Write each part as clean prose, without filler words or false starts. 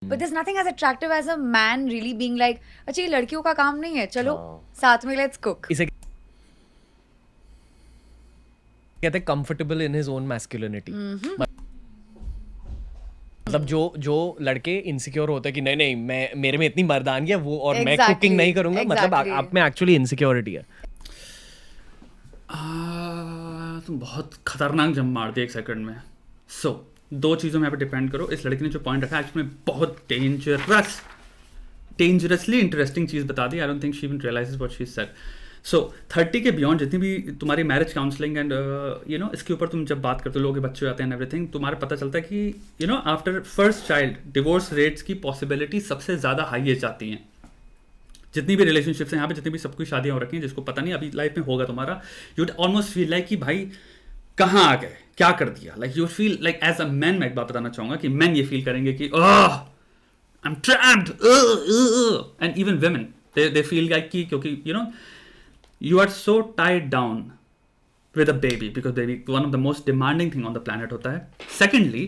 But there's nothing as attractive as a man really being like, अच्छा ये लड़कियों का काम नहीं है, चलो साथ में let's cook. इसे कहते हैं comfortable in his own masculinity. मतलब जो लड़के इनसिक्योर होते हैं कि नहीं नहीं मैं मेरे में इतनी मर्दानी है वो और मैं Exactly, कुकिंग नहीं करूंगा, मतलब exactly. आप में एक्चुअली इनसिक्योरिटी है. तुम बहुत खतरनाक जंप मार दिया एक सेकंड में. सो दो चीज़ों में यहाँ पे डिपेंड करो. इस लड़की ने जो पॉइंट रखा एक्चुअली में बहुत डेंजरसली इंटरेस्टिंग चीज़ बता दी. I don't think she even realizes what she said. So 30 के बियॉन्ड जितनी भी तुम्हारी मैरिज काउंसलिंग एंड इसके ऊपर तुम जब बात करते हो, लोगों के बच्चे आते हैं एवरीथिंग, तुम्हारे पता चलता है कि after first child divorce rates की पॉसिबिलिटी सबसे ज़्यादा हाईएस्ट आती हैं. जितनी भी रिलेशनशिप्स हैं यहाँ पे, जितनी भी सबकी शादियाँ हो रखी हैं, जिसको पता नहीं अभी लाइफ में होगा तुम्हारा, you would almost feel like कि भाई कहाँ आ गए, क्या कर दिया. Like you feel like as a man, मैं एक बात बताना चाहूँगा कि मैन ये फील करेंगे कि I am trapped. And even women they feel like कि क्योंकि you are so tied down with a baby because baby one of the most demanding thing on the planet होता है. Secondly,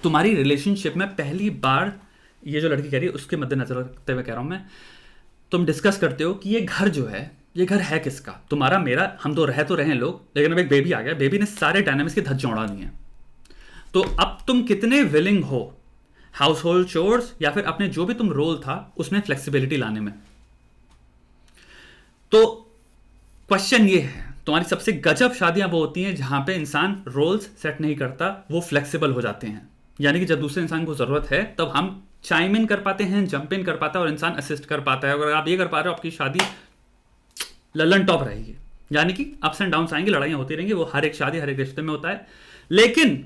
तुम्हारी relationship में पहली बार ये जो लड़की कह रही है उसके मद्देनजर रखते हुए कह रहा हूँ मैं, तुम डिस्कस करते हो कि ये घर जो है ये घर है किसका, तुम्हारा मेरा, हम तो रहे हैं लोग, लेकिन अब एक बेबी आ गया, बेबी ने सारे डायनामिक्स की धज्जियां उड़ा दी हैं. तो अब तुम कितने विलिंग हो हाउस होल्ड चोर्स या फिर अपने जो भी तुम रोल था उसमें फ्लेक्सिबिलिटी लाने में. तो क्वेश्चन ये है, तुम्हारी सबसे गजब शादियां वो होती हैं जहां पे इंसान रोल्स सेट नहीं करता, वो फ्लेक्सिबल हो जाते हैं. यानी कि जब दूसरे इंसान को जरूरत है तब हम चाइम इन कर पाते हैं, जंप इन कर पाता है और इंसान असिस्ट कर पाता है. अगर आप ये कर पा रहे हो आपकी शादी ललन टॉप रहेगी. यानी कि अप्स एंड डाउन्स आएंगे, लड़ाइयां होती रहेंगी, वो हर एक शादी हर एक रिश्ते में होता है. लेकिन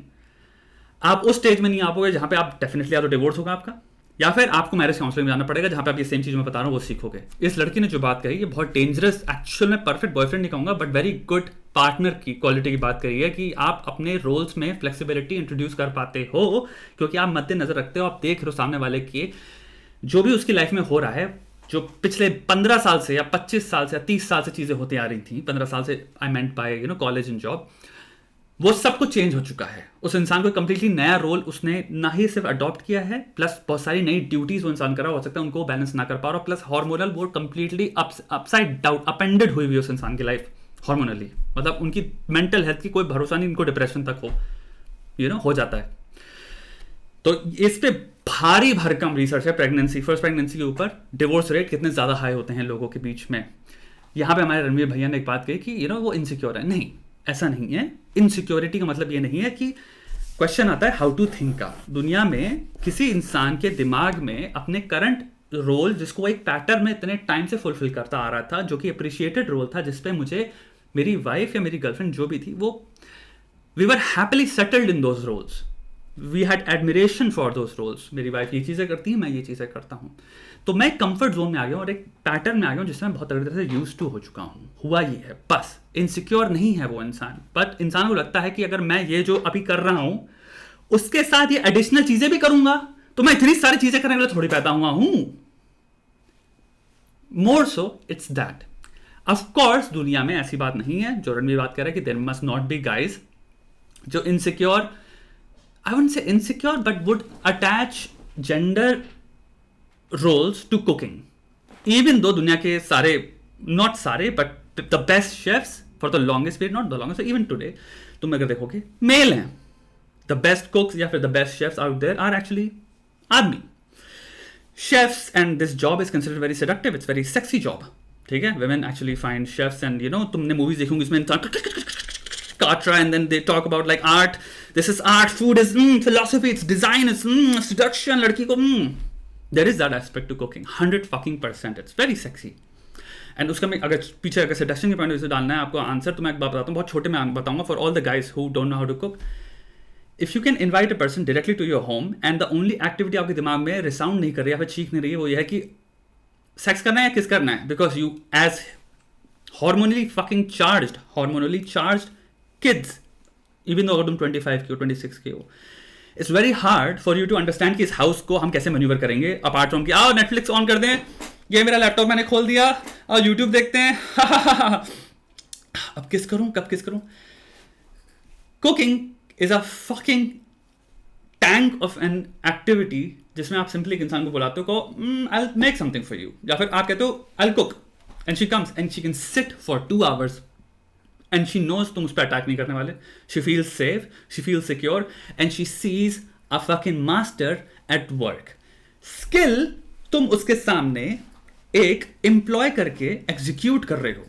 आप उस स्टेज में नहीं आ पाओगे जहां पे आप डेफिनेटली या तो डिवोर्स होगा आपका, या फिर आपको मैरिज काउंसलिंग में जाना पड़ेगा जहां पे आप ये सेम चीज मैं बता रहा हूं वो सीखोगे. इस लड़की ने जो बात कही ये बहुत डेंजरस, एक्चुअल में परफेक्ट बॉयफ्रेंड नहीं कहूंगा बट वेरी गुड पार्टनर की क्वालिटी की बात करी है कि आप अपने रोल्स में फ्लेक्सिबिलिटी इंट्रोड्यूस कर पाते हो क्योंकि आप मद्देनजर रखते हो, आप देख रहे हो सामने वाले के जो भी उसकी लाइफ में हो रहा है, जो पिछले 15 साल से या 25 साल से या 30 साल से चीजें होती आ रही थी, 15 साल से I meant by college and job, वो सब कुछ चेंज हो चुका है. उस इंसान को कंप्लीटली नया रोल उसने ना ही सिर्फ अडॉप्ट किया है, प्लस बहुत सारी नई ड्यूटीज वो इंसान कर रहा हो सकता है उनको बैलेंस ना कर पा रहा, प्लस हार्मोनल वो कंप्लीटली अपसाइड डाउन अपेंडेड हुई हुई उस इंसान की लाइफ हार्मोनली. मतलब उनकी मेंटल हेल्थ की कोई भरोसा नहीं, उनको डिप्रेशन तक हो जाता है. तो इस पे भारी भरकम रिसर्च है प्रेगनेंसी, फर्स्ट प्रेगनेंसी के ऊपर डिवोर्स रेट कितने ज्यादा हाई होते हैं लोगों के बीच में. यहाँ पे हमारे रणवीर भैया ने एक बात कही कि वो इनसिक्योर है. नहीं, ऐसा नहीं है. इनसिक्योरिटी का मतलब ये नहीं है कि क्वेश्चन आता है हाउ टू थिंक का. दुनिया में किसी इंसान के दिमाग में अपने करंट रोल जिसको वो एक पैटर्न में इतने टाइम से फुलफिल करता आ रहा था, जो कि अप्रिशिएटेड रोल था, जिसपे मुझे मेरी वाइफ या मेरी गर्लफ्रेंड जो भी थी वो we were happily settled in those roles, we had admiration for those roles. मेरी वाइफ ये चीज़ें करती है, मैं ये चीज़ें करता हूँ, तो मैं कंफर्ट जोन में आ गया हूँ और एक पैटर्न में आ गया हूँ जिसमें बहुत तरह से यूज टू हो चुका हूँ. हुआ ये है बस, इनसिक्योर नहीं है वो इंसान, बट इंसान को लगता है कि अगर मैं ये जो अभी कर रहा हूँ उसके साथ ये एडिशनल चीजें भी करूंगा तो मैं इतनी सारी चीजें करने के लिए थोड़ी पैदा हुआ हूं. मोर सो इट्स दैट. ऑफकोर्स दुनिया में ऐसी बात नहीं है जो रणवीर बात कर रहा है कि there must not be guys जो insecure, I wouldn't say insecure but would attach gender roles to cooking. Even though दुनिया के सारे, नॉट सारे but the best chefs for the longest period, not the longest, even today तुम अगर देखोगे mail हैं. The best cooks या फिर the best chefs out there are actually आदमी chefs. And this job is considered very seductive, it's very sexy job. ठीक है, women actually find chefs and तुमने मूवीज देखी होंगी इसमें काट रहा है and then they talk about like art, this is art, food is philosophy, it's design, it's seduction, लड़की को there is that aspect to cooking 100% it's very sexy. And उसका मैं अगर पीछे अगर सेडक्शन के पॉइंट से डालना है आपको आंसर, तो मैं एक बात बताता हूँ, बहुत छोटे में बताऊंगा for all the guys who don't know how to cook. If you can invite a person directly to your home and the only activity आपके दिमाग में रिसाउंड नहीं कर रही है या फिर चीख नहीं रही है, वो ये है कि सेक्स करना है या किस करना है, because you as hormonally charged kids, even though अगर तुम 25 के हो 26 के हो, it's very hard for you to understand कि इस हाउस को हम कैसे मैन्यूवर करेंगे अपार्ट फ्रॉम कि आओ नेटफ्लिक्स ऑन कर दें, ये मेरा लैपटॉप मैंने खोल दिया और यूट्यूब देखते हैं अब किस करूं कब किस करूं. Cooking is a fucking tank of an activity जिसमें आप सिंपली एक इंसान को बुलाते हो, I will make something for you, या फिर आप कहते हो I will cook, and she comes and she can sit for 2 hours and she knows तुम उस पर अटैक नहीं करने वाले, she feels safe, she feels secure, and she sees a fucking master at work. Skill तुम उसके सामने एक एम्प्लॉय करके एग्जीक्यूट कर रहे हो,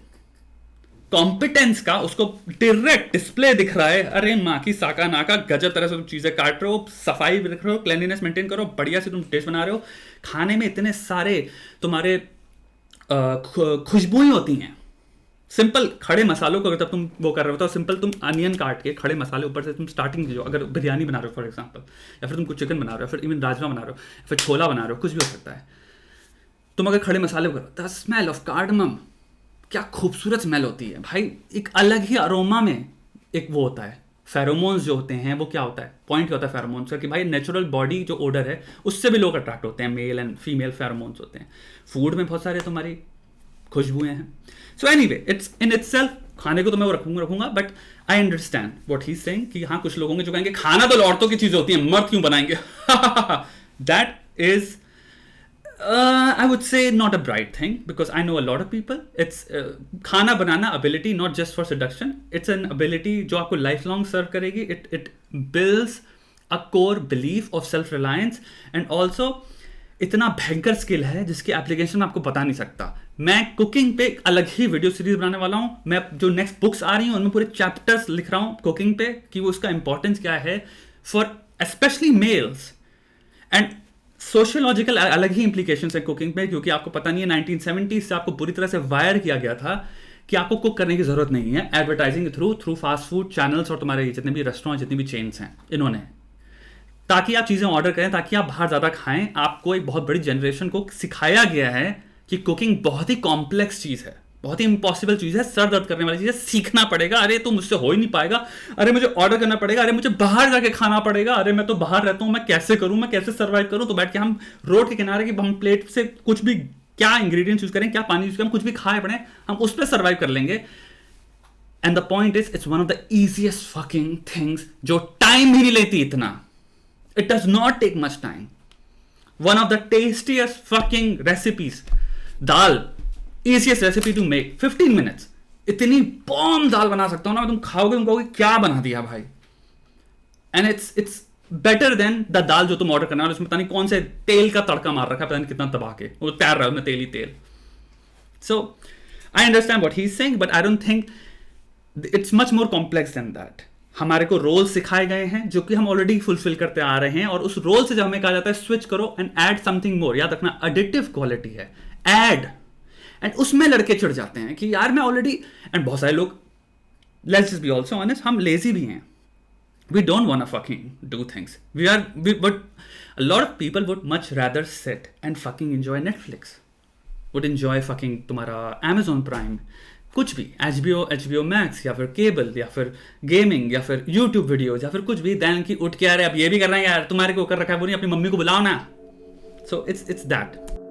कॉम्पिटेंस का उसको डायरेक्ट डिस्प्ले दिख रहा है, अरे माँ की साका नाका, गजब तरह से तुम चीजें काट रहे हो, सफाई भी रख रहे हो, क्लीनलीनेस मेंटेन करो, बढ़िया से तुम डिश बना रहे हो, खाने में इतने सारे तुम्हारे खुशबुएं होती हैं। सिंपल खड़े मसालों को अगर तुम वो कर रहे हो तो सिंपल तुम अनियन काट के खड़े मसाले ऊपर से तुम स्टार्टिंग कीजिए, अगर बिरयानी बना रहे हो फॉर एग्जांपल, या फिर तुम कुछ चिकन बना रहे हो, फिर इवन राजमा बना रहे हो, फिर छोला बना रहे हो, कुछ भी हो सकता है, तुम अगर खड़े मसाले करो, द स्मेल ऑफ कार्डमम, क्या खूबसूरत स्मेल होती है भाई, एक अलग ही अरोमा में एक वो होता है। फेरोमोन्स जो होते हैं वो क्या होता है, पॉइंट क्या होता है फेरोमोन्स का, कि भाई नेचुरल बॉडी जो ओडर है उससे भी लोग अट्रैक्ट होते हैं, मेल एंड फीमेल फेरोमोन्स होते हैं। फूड में बहुत सारे तुम्हारी खुशबुएं हैं। So anyway, it's in itself, खाने को तो मैं वो रखूंगा, but I understand what he is saying कि हाँ कुछ लोगों के जो कहेंगे खाना तो औरतों की चीज होती है, मर्द क्यों बनाएंगे। That is I would say not a bright thing, because I know a lot of people. It's खाना बनाना ability not just for seduction. It's an ability जो आपको lifelong serve करेगी. It builds a core belief of self-reliance, and also इतना भयंकर skill है जिसकी application मैं आपको बता नहीं सकता। मैं कुकिंग पे एक अलग ही वीडियो सीरीज बनाने वाला हूँ। मैं जो नेक्स्ट बुक्स आ रही हैं उनमें पूरे चैप्टर्स लिख रहा हूँ कुकिंग पे, कि वो उसका इंपॉर्टेंस क्या है for specially males. And sociological अलग ही इंप्लीकेशन है कुकिंग में, क्योंकि आपको पता नहीं है 1970s से आपको पूरी तरह से वायर किया गया था कि आपको कुक करने की जरूरत नहीं है, advertising through fast food channels और तुम्हारे जितने भी रेस्टोरेंट, जितनी भी चेन्स हैं इन्होंने, ताकि आप चीज़ें ऑर्डर करें, ताकि आप बाहर ज़्यादा खाएं। आपको एक बहुत बड़ी जनरेशन को सिखाया गया है कि कुकिंग बहुत ही कॉम्प्लेक्स चीज़ है, बहुत ही इम्पॉसिबल चीज़ है, सर दर्द करने वाली चीज़ है, सीखना पड़ेगा, अरे तो मुझसे हो ही नहीं पाएगा, अरे मुझे ऑर्डर करना पड़ेगा, अरे मुझे बाहर जाके खाना पड़ेगा, अरे मैं तो बाहर रहता हूँ, मैं कैसे करूँ, मैं कैसे सर्वाइव करूँ। तो बैठ के हम रोड के किनारे की हम प्लेट से कुछ भी, क्या इंग्रेडिएंट्स यूज करें, क्या पानी यूज करें, कुछ भी खाए पड़े, हम उस पर सर्वाइव कर लेंगे। And the point is, it's one of the easiest fucking things जो टाइम ही नहीं लेती इतना। It does not take much time. One of the tastiest fucking recipes, dal, easiest recipe to make, 15 minutes। इतनी बॉम्ब दाल बना सकता हूं ना, तुम खाओगे, तुम कहोगे क्या बना दिया भाई। And it's better than the dal जो तुम ऑर्डर करना है, उसमें पता नहीं कौन से तेल का तड़का मार रखा है, पता नहीं कितना दबा के वो तैर रहा है उसमें तेल ही तेल। So I understand what he is saying, but I don't think it's much more complex than that. हमारे को रोल सिखाए गए हैं जो कि हम ऑलरेडी फुलफिल करते आ रहे हैं, और उस रोल से जब हमें कहा जाता है स्विच करो एंड ऐड समथिंग मोर, याद रखना एडिटिव क्वालिटी है, ऐड। एंड उसमें लड़के चिढ़ जाते हैं कि यार मैं ऑलरेडी, एंड बहुत सारे लोग, let's just be also honest, हम लेजी भी हैं, we don't want to fucking do things, but a lot of people would much rather sit and fucking enjoy Netflix, would enjoy fucking तुम्हारा Amazon prime, कुछ भी HBO max, या फिर cable, या फिर गेमिंग, या फिर यूट्यूब वीडियोज, या फिर कुछ भी, दैन की उठ के यार अब ये भी कर रहे हैं यार, तुम्हारे को कर रखा है वो नहीं, अपनी मम्मी को बुलाओ ना। So it's that.